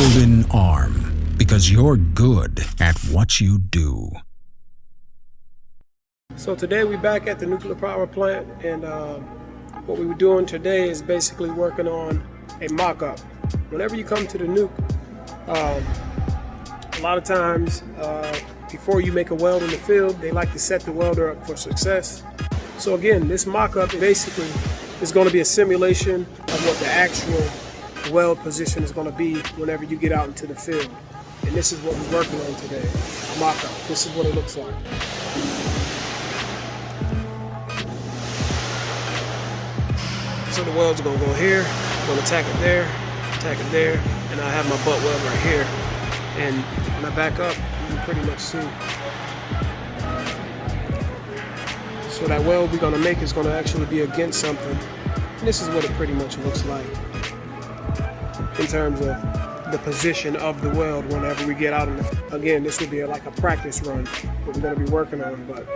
golden arm, because you're good at what you do. So today we're back at the nuclear power plant, and what we were doing today is basically working on a mock-up. Whenever you come to the nuke, a lot of times before you make a weld in the field, they like to set the welder up for success. So again, this mock-up basically is going to be a simulation of what the actual weld position is going to be whenever you get out into the field. And this is what we're working on today, a mock-up. This is what it looks like. So the welds are going to go here, I'm going to tack it there, and I have my butt weld right here. And when I back up, you can pretty much see. So that weld we're going to make is going to actually be against something. And this is what it pretty much looks like in terms of the position of the weld whenever we get out in the, again, this will be like a practice run that we're going to be working on, but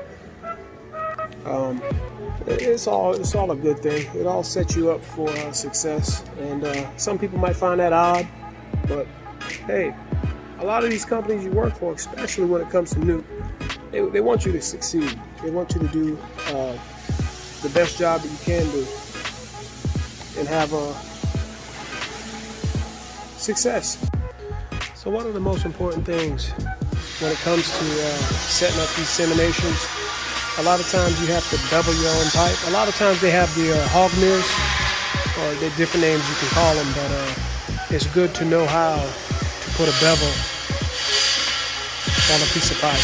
it's all a good thing. It all sets you up for success, and some people might find that odd, but hey, a lot of these companies you work for, especially when it comes to nuke, they want you to succeed. They want you to do the best job that you can do and have success. So what are the most important things when it comes to setting up these simulations? A lot of times you have to bevel your own pipe. A lot of times they have the hog mirrors, or they're different names you can call them, but it's good to know how to put a bevel on a piece of pipe.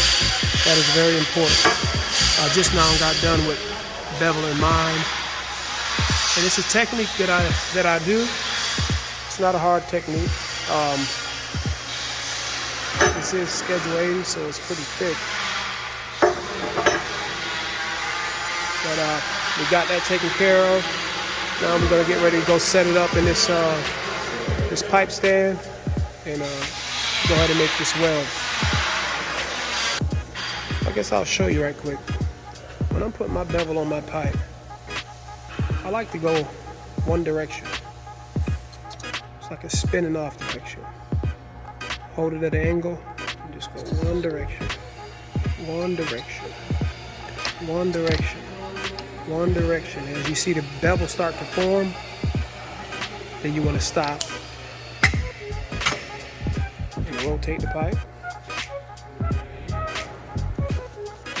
That is very important. I just now got done with bevel in mind, and it's a technique that I do. It's not a hard technique. This is schedule 80, so it's pretty thick. But we got that taken care of. Now we're gonna get ready to go set it up in this this pipe stand and go ahead and make this weld. I guess I'll show you right quick. When I'm putting my bevel on my pipe, I like to go one direction. It's like a spinning off direction. Hold it at an angle and just go one direction, one direction, one direction, one direction. As you see the bevel start to form, then you want to stop and rotate the pipe,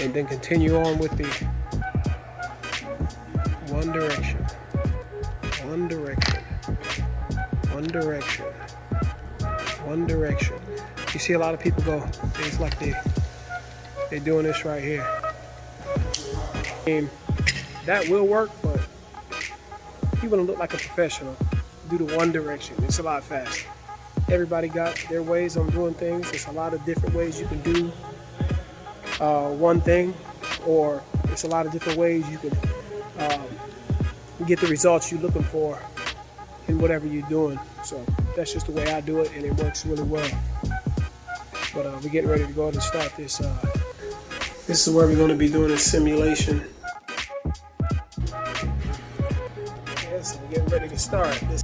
and then continue on with the one direction, one direction, one direction, one direction. You see a lot of people go, it's like they're doing this right here. And that will work, but you want to look like a professional. Do the one direction. It's a lot faster. Everybody got their ways on doing things. There's a lot of different ways you can do one thing, or it's a lot of different ways you can get the results you're looking for in whatever you're doing. So that's just the way I do it, and it works really well. But we're getting ready to go ahead and start this. This is where we're going to be doing a simulation. Yeah, so we're getting ready to start this.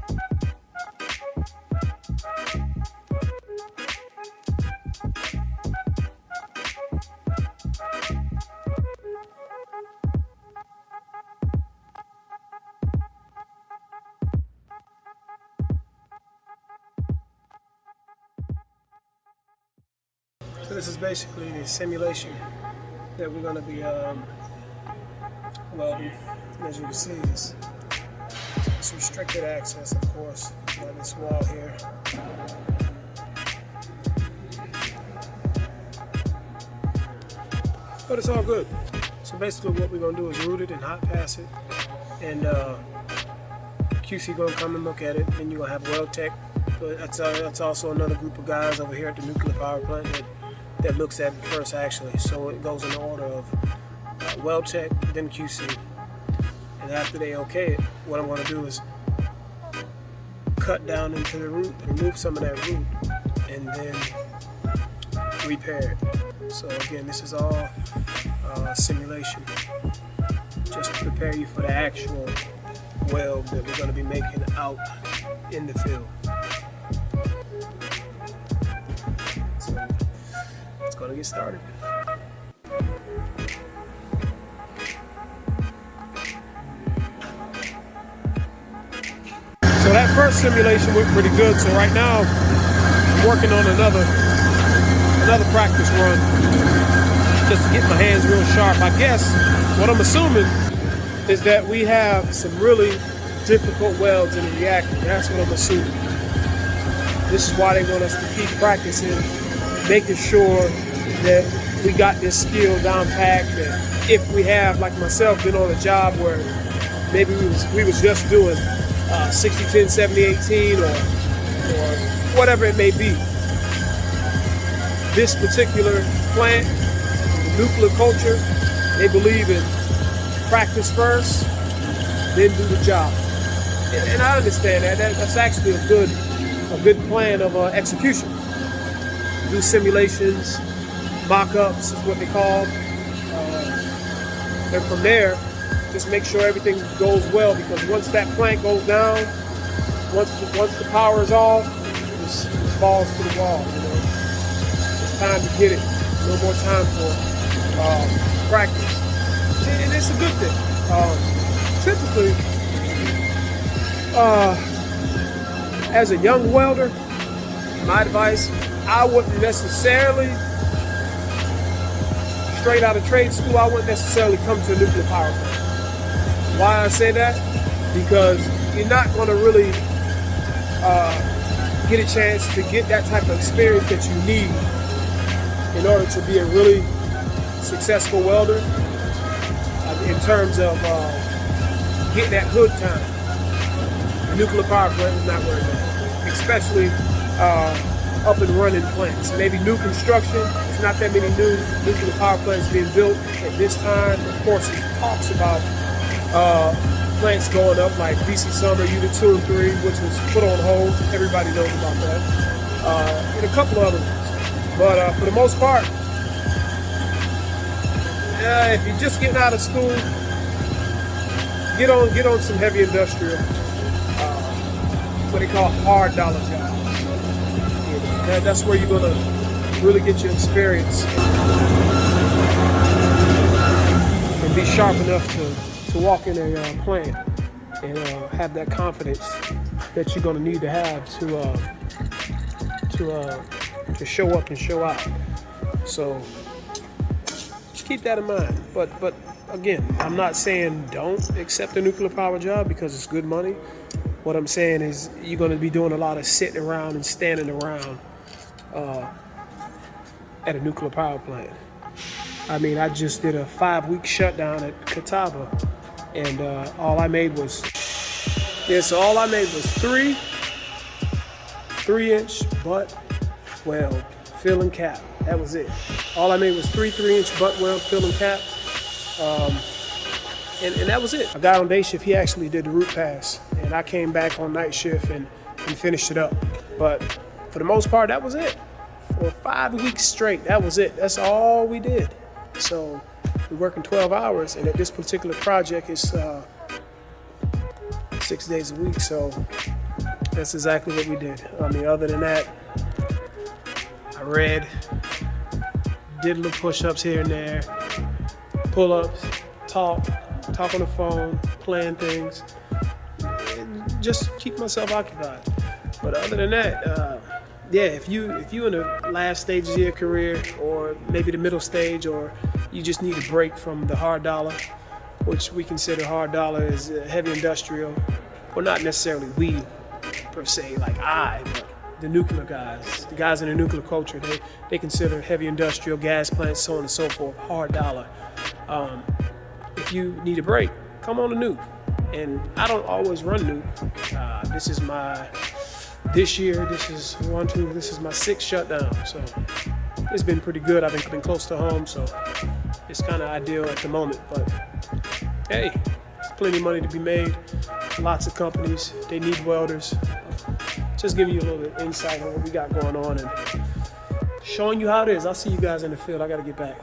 So this is basically the simulation that we're going to be welding. As you can see, it's restricted access, of course, by this wall here. But it's all good. So basically what we're going to do is root it and hot pass it, and QC going to come and look at it, and you're going to have weld tech. But that's also another group of guys over here at the nuclear power plant that looks at it first, actually. So it goes in the order of weld tech, then QC. And after they okay it, what I'm going to do is cut down into the root, remove some of that root, and then repair it. So again, this is all simulation, just to prepare you for the actual weld that we're going to be making out in the field. gonna get started. So that first simulation went pretty good. So right now I'm working on another practice run just to get my hands real sharp. I guess what I'm assuming is that we have some really difficult welds in the reactor. That's what I'm assuming. This is why they want us to keep practicing, making sure that we got this skill down packed. And if we have, like myself, been on a job where maybe we was just doing 60-10, 70-18, or whatever it may be. This particular plant, the nuclear culture, they believe in practice first, then do the job. And I understand that. That's actually a good plan of execution. Do simulations, mock-ups is what they call. And from there, just make sure everything goes well, because once that plant goes down, once the power is off, it just falls to the wall. You know, it's time to get it. No more time for practice, and it's a good thing. Typically, as a young welder, my advice, I wouldn't necessarily, straight out of trade school, I wouldn't necessarily come to a nuclear power plant. Why I say that? Because you're not going to really get a chance to get that type of experience that you need in order to be a really successful welder in terms of getting that hood time. The nuclear power plant is not worth it, especially up and running plants. Maybe new construction. There's not that many new nuclear power plants being built at this time. Of course, it talks about plants going up like BC Summer Unit 2 and 3, which was put on hold. Everybody knows about that. And a couple other ones. But for the most part, if you're just getting out of school, get on some heavy industrial, what they call hard dollar jobs. That's where you're gonna really get your experience and be sharp enough to walk in a plant and have that confidence that you're gonna need to have to show up and show out. So just keep that in mind. But again, I'm not saying don't accept a nuclear power job because it's good money. What I'm saying is you're gonna be doing a lot of sitting around and standing around at a nuclear power plant. I mean, I just did a 5-week shutdown at Catawba, and all I made was 3-inch butt weld, fill and cap. That was it. All I made was 3-inch butt weld, fill and cap, and that was it. A guy on day shift, he actually did the root pass, and I came back on night shift and finished it up. But for the most part, that was it. For 5 weeks straight, that was it. That's all we did. So we're working 12 hours, and at this particular project, it's 6 days a week. So that's exactly what we did. I mean, other than that, I read, did little push-ups here and there, pull-ups, talk on the phone, plan things, and just keep myself occupied. But other than that, yeah, if you in the last stages of your career, or maybe the middle stage, or you just need a break from the hard dollar, which we consider hard dollar as heavy industrial, well, not necessarily we per se, like but the nuclear guys, the guys in the nuclear culture, they consider heavy industrial, gas plants, so on and so forth, hard dollar. If you need a break, come on to nuke. And I don't always run nuke. This is my my 6th shutdown. So it's been pretty good. I've been close to home, so it's kind of ideal at the moment. But hey, there's plenty of money to be made. Lots of companies, they need welders. Just giving you a little bit of insight on what we got going on and showing you how it is. I'll see you guys in the field. I got to get back.